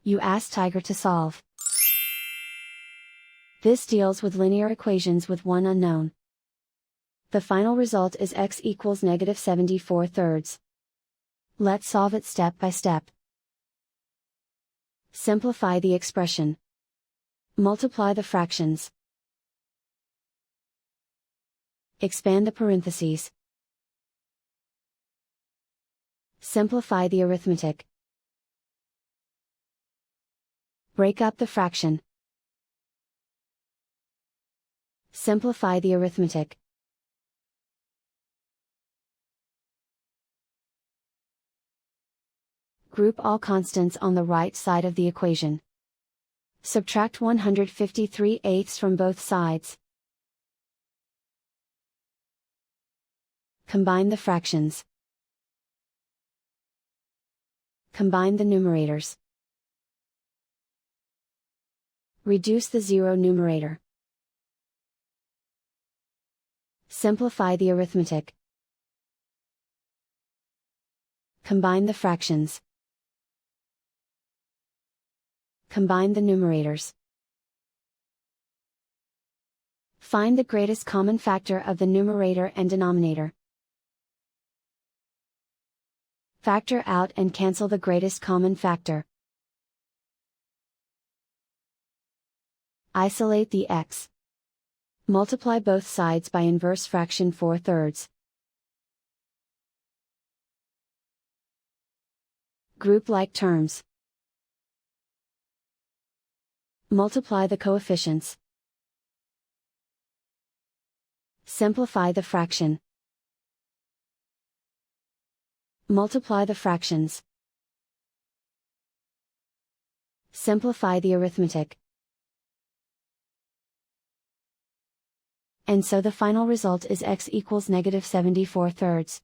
You ask Tiger to solve. This deals with linear equations with one unknown. The final result is x equals -74/3. Let's solve it step by step. Simplify the expression. Multiply the fractions. Expand the parentheses. Simplify the arithmetic. Break up the fraction. Simplify the arithmetic. Group all constants on the right side of the equation. Subtract 153/8 from both sides. Combine the fractions. Combine the numerators. Reduce the zero numerator. Simplify the arithmetic. Combine the fractions. Combine the numerators. Find the greatest common factor of the numerator and denominator. Factor out and cancel the greatest common factor. Isolate the x. Multiply both sides by inverse fraction 4/3. Group like terms. Multiply the coefficients. Simplify the fraction. Multiply the fractions. Simplify the arithmetic. And so the final result is x equals -74/3.